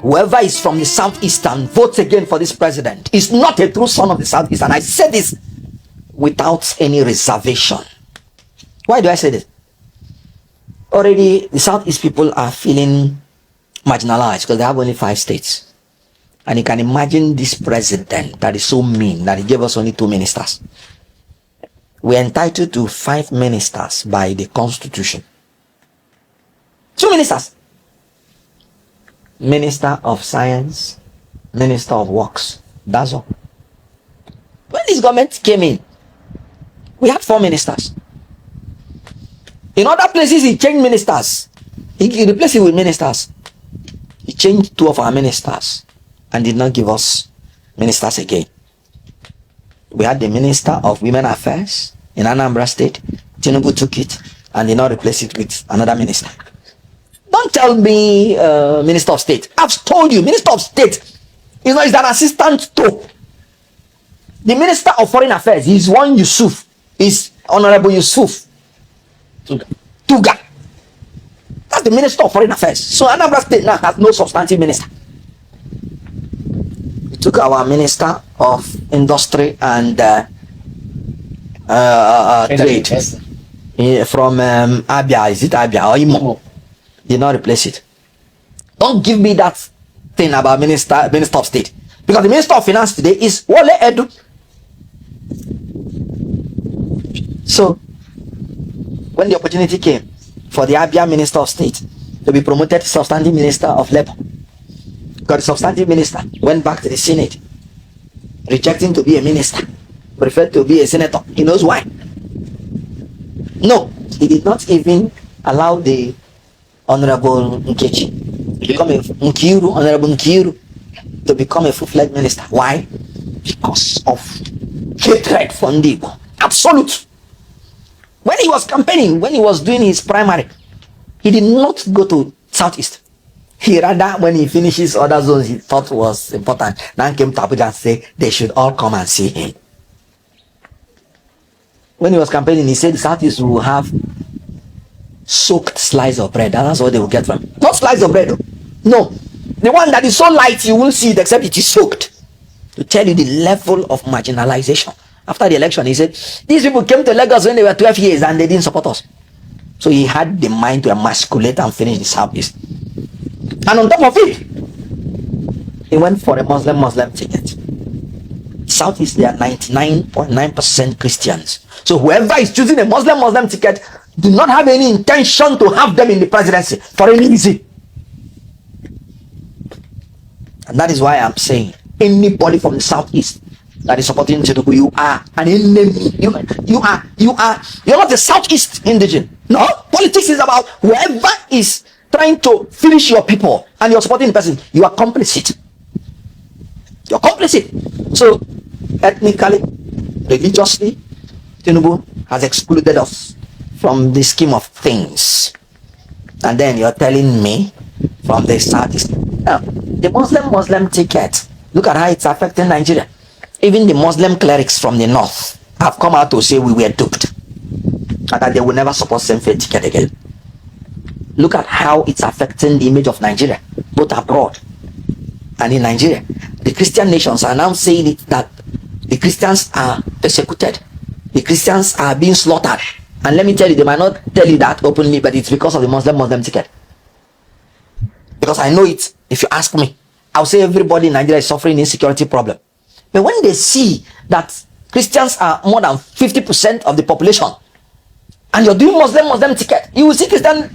whoever is from the Southeast and votes again for this president is not a true son of the Southeast. And I say this without any reservation. Why do I say this? Already the Southeast people are feeling marginalized because they have only 5 states. And you can imagine this president that is so mean that he gave us only 2 ministers. We are entitled to 5 ministers by the Constitution. 2 ministers. Minister of Science, Minister of Works. That's all. When this government came in, we had 4 ministers. In other places, he changed ministers. He replaced it with ministers. He changed 2 of our ministers and did not give us ministers again. We had the Minister of Women Affairs in Anambra State. Tinubu took it and did not replace it with another minister. Don't tell me Minister of State. I've told you, Minister of State is an assistant to the Minister of Foreign Affairs. He's one Yusuf. Is Honorable Yusuf Tuga. That's the Minister of Foreign Affairs. So Anambra State now has no substantive minister. We took our Minister of Industry and Trade from Abia. Is it Abia or Imo? Did not replace it. Don't give me that thing about Minister of State, because the Minister of Finance today is Wole Edu. So when the opportunity came for the Abia Minister of State to be promoted substantive Minister of Labor, because the substantive minister went back to the Senate, rejecting to be a minister, preferred to be a senator. He knows why. No, he did not even allow the Honorable Nkechi to become a Honorable Nkiru to become a full-fledged minister. Why? Because of hatred for Igbo. Absolute. When he was campaigning, when he was doing his primary, he did not go to Southeast. He rather, when he finishes other zones he thought was important, now came to Abuja and say they should all come and see him. When he was campaigning, he said the Southeast will have soaked slice of bread. That's what they will get from. Not slice of bread, no. The one that is so light you won't see it except it is soaked. To tell you the level of marginalization. After the election, he said, these people came to Lagos when they were 12 years and they didn't support us. So he had the mind to emasculate and finish the Southeast. And on top of it, he went for a Muslim ticket. Southeast, they are 99.9% Christians. So whoever is choosing a Muslim ticket do not have any intention to have them in the presidency for any reason. And that is why I'm saying, anybody from the Southeast that is supporting Tinubu, you are an enemy. You're not the Southeast indigene. No, politics is about whoever is trying to finish your people and you're supporting the person, you are complicit. You're complicit. So, ethnically, religiously, Tinubu has excluded us from the scheme of things. And then you're telling me from the Southeast. Now, the Muslim ticket, look at how it's affecting Nigeria. Even the Muslim clerics from the north have come out to say we were duped and that they will never support same-faith ticket again. Look at how it's affecting the image of Nigeria, both abroad and in Nigeria. The Christian nations are now saying it that the Christians are persecuted. The Christians are being slaughtered. And let me tell you, they might not tell you that openly, but it's because of the Muslim ticket. Because I know it. If you ask me, I'll say everybody in Nigeria is suffering insecurity problem. But when they see that Christians are more than 50% of the population, and you're doing Muslim ticket, you will see Christian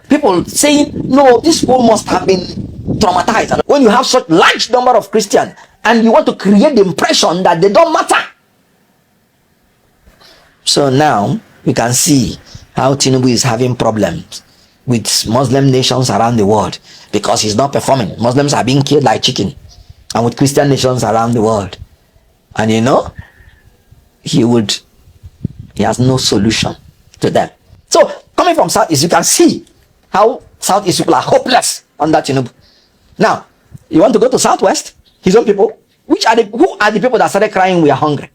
people saying, no, this people must have been traumatized. And when you have such large number of Christians, and you want to create the impression that they don't matter. So now, you can see how Tinubu is having problems with Muslim nations around the world because he's not performing. Muslims are being killed like chicken. And with Christian nations around the world. And you know, he has no solution to them. So, coming from Southeast, you can see how Southeast people are hopeless under Tinubu. Now, you want to go to Southwest, his own people, who are the people that started crying, we are hungry?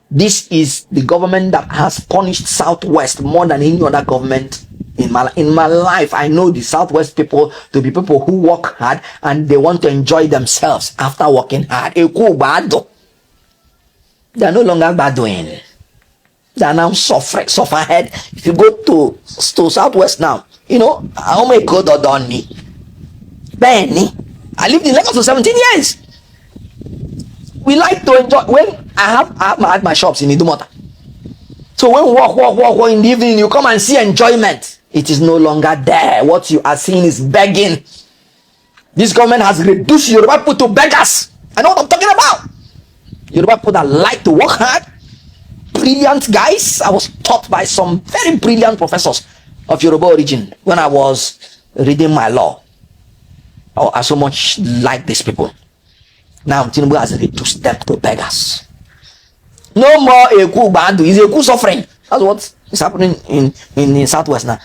This is the government that has punished Southwest more than any other government in my life, I know the Southwest people to be people who work hard and they want to enjoy themselves after working hard. They are no longer bad doing. They are now suffer head. If you go to Southwest now, you know, how many go to Donny? Benny. I lived in Lagos for 17 years. We like to enjoy when I have my shops in Idumota. So when we walk in the evening, you come and see enjoyment. It is no longer there. What you are seeing is begging. This government has reduced Yoruba people to beggars. I know what I'm talking about. Yoruba people that like to work hard, brilliant guys. I was taught by some very brilliant professors of Yoruba origin when I was reading my law. Oh, I so much like these people. Now Tinubu has reduced them to beggars. No more Eku Bandu. He's Eku suffering. That's what is happening in Southwest now.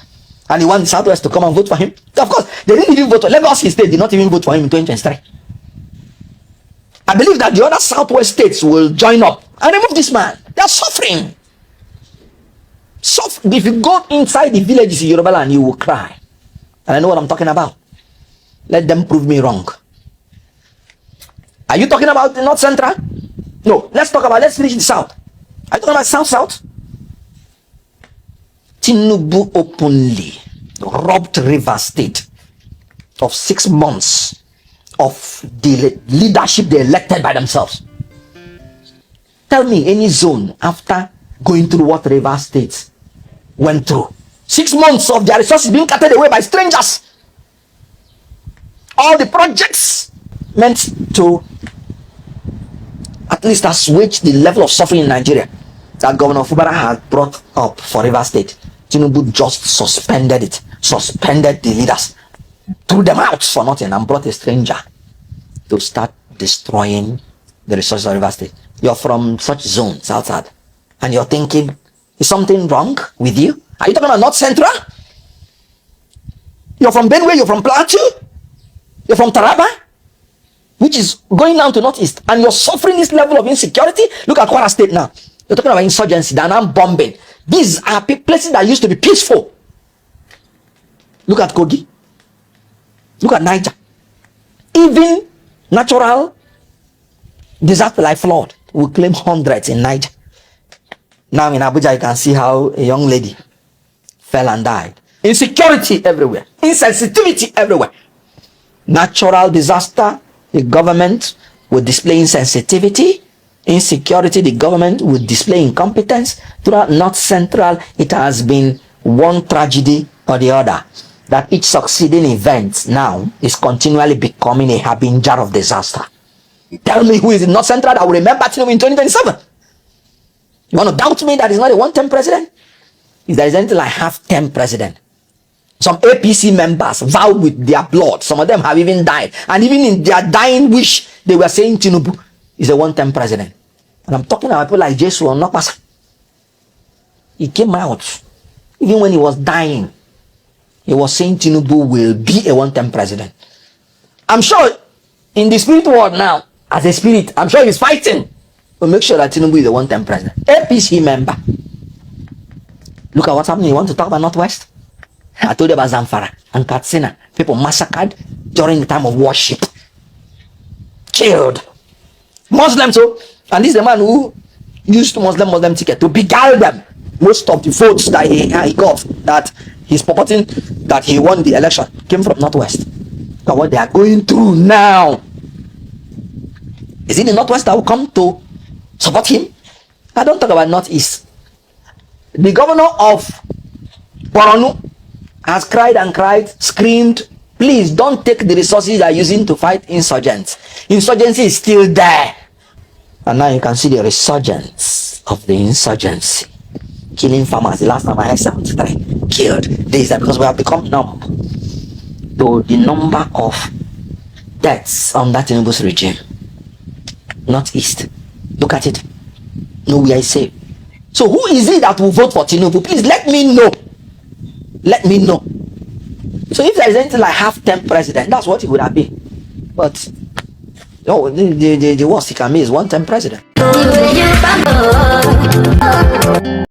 And he wants the Southwest to come and vote for him. Of course, they didn't even vote for Lagos State did not even vote for him in 2023. I believe that the other Southwest states will join up and remove this man. They are suffering. If you go inside the villages in Yoruba land, you will cry. And I know what I'm talking about. Let them prove me wrong. Are you talking about the North Central? No. Let's finish the South. Are you talking about South? Tinubu openly robbed Rivers State of 6 months of the leadership they elected by themselves. Tell me any zone after going through what Rivers State went through. 6 months of their resources being carted away by strangers. All the projects meant to at least assuage the level of suffering in Nigeria that Governor Fubara had brought up for Rivers State. Tinubu just suspended it, suspended the leaders, threw them out for nothing, and brought a stranger to start destroying the resources of Rivers State. You're from such zones outside, and you're thinking, is something wrong with you? Are you talking about North Central? You're from Benue, you're from Plateau, you're from Taraba, which is going down to Northeast, and you're suffering this level of insecurity. Look at Kwara State now. You're talking about insurgency, they're now bombing. These are places that used to be peaceful. Look at Kogi. Look at Niger. Even natural disaster like flood will claim hundreds in Niger. Now in Abuja, you can see how a young lady fell and died. Insecurity everywhere. Insensitivity everywhere. Natural disaster, the government will display insensitivity. Insecurity, the government will display incompetence. Throughout North Central, it has been one tragedy or the other. That each succeeding event now is continually becoming a harbinger of disaster. Tell me who is in North Central that will remember Tinubu in 2027? You want to doubt me that he's not a one-term president? If there is anything like half-term president. Some APC members vowed with their blood. Some of them have even died. And even in their dying wish, they were saying Tinubu is a one-term president. And I'm talking about people like Jesus or Nokpasa. He came out. Even when he was dying, he was saying Tinubu will be a one-term president. I'm sure in the spirit world now, as a spirit, I'm sure he's fighting to make sure that Tinubu is a one-term president. APC member. Look at what's happening. You want to talk about Northwest? I told you about Zamfara and Katsina. People massacred during the time of worship. Killed. Muslims, so, and this is the man who used Muslim ticket to beguile them. Most of the votes that he got, that he's purporting that he won the election, came from Northwest. But what they are going through now, is it the Northwest that will come to support him? I don't talk about Northeast. The governor of Borno has cried and cried, screamed, please don't take the resources they are using to fight insurgents. Insurgency is still there. And now you can see the resurgence of the insurgency. Killing farmers. The last time I heard 73 killed. This is because we have become numb to the number of deaths under Tinubu's regime. Northeast. Look at it. Nowhere is safe. So who is it that will vote for Tinubu? Please let me know. Let me know. So if there is anything like half-term president, that's what it would have been. But no, the worst he can be is one-term president.